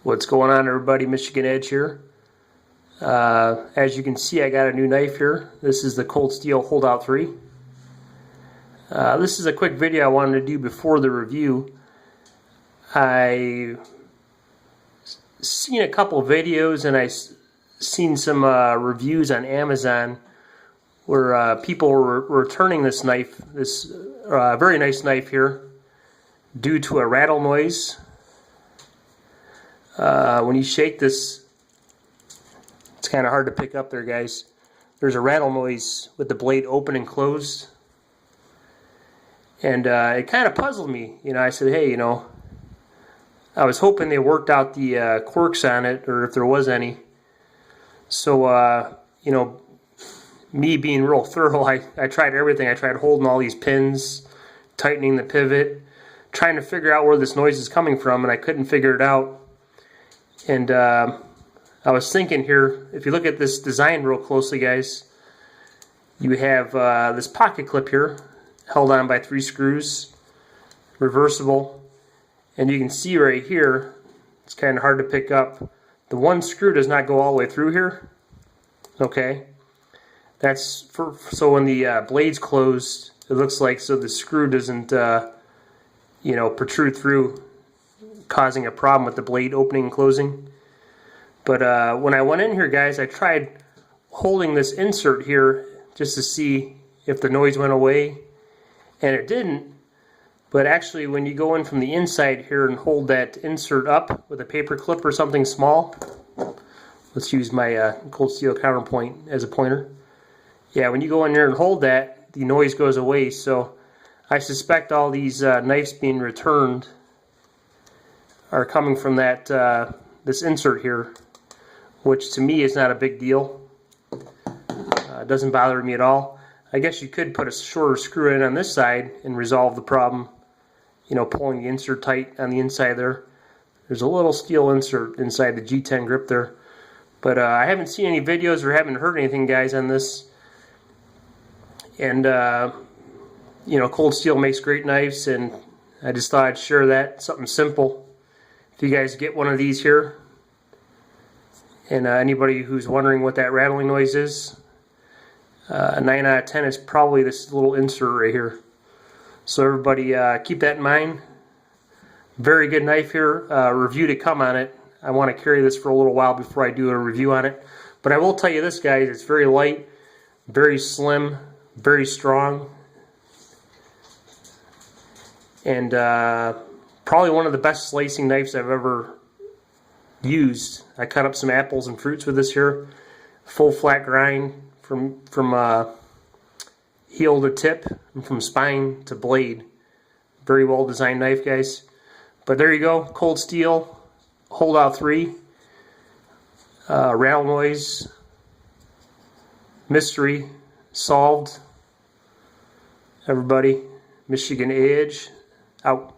What's going on, everybody? Michigan Edge here. As you can see, I got a new knife here. This is the Cold Steel Holdout 3. This is a quick video I wanted to do before the review. I seen a couple videos and I seen some reviews on Amazon where people were returning this knife, this very nice knife here, due to a rattle noise. When you shake this, it's kind of hard to pick up there, guys. There's a rattle noise with the blade open and closed. And it kind of puzzled me. I said, hey, I was hoping they worked out the quirks on it, or if there was any. So, me being real thorough, I tried everything. I tried holding all these pins, tightening the pivot, trying to figure out where this noise is coming from, and I couldn't figure it out. And I was thinking here, if you look at this design real closely, guys, you have this pocket clip here, held on by 3 screws, reversible, and you can see right here, it's kind of hard to pick up, the one screw does not go all the way through here. Okay, that's so when the blade's closed, it looks like so the screw doesn't protrude through, causing a problem with the blade opening and closing. But when I went in here, guys, I tried holding this insert here just to see if the noise went away, and it didn't. But actually, when you go in from the inside here and hold that insert up with a paper clip or something small, let's use my Cold Steel counterpoint as a pointer. Yeah, when you go in there and hold that, the noise goes away. So I suspect all these knives being returned are coming from that this insert here, which to me is not a big deal. It doesn't bother me at all. I guess you could put a shorter screw in on this side and resolve the problem, pulling the insert tight on the inside there. There's a little steel insert inside the G10 grip there. But I haven't seen any videos or haven't heard anything, guys, on this. And Cold Steel makes great knives, and I just thought I'd share that, something simple. If you guys get one of these here, and anybody who's wondering what that rattling noise is, 9 out of 10 is probably this little insert right here. So everybody keep that in mind. Very good knife here. Review to come on it. I want to carry this for a little while before I do a review on it. But I will tell you this, guys, it's very light, very slim, very strong, and probably one of the best slicing knives I've ever used. I cut up some apples and fruits with this here. Full flat grind from heel to tip and from spine to blade. Very well designed knife, guys. But there you go, Cold Steel Holdout 3. Rattle noise mystery solved. Everybody, Michigan Edge out.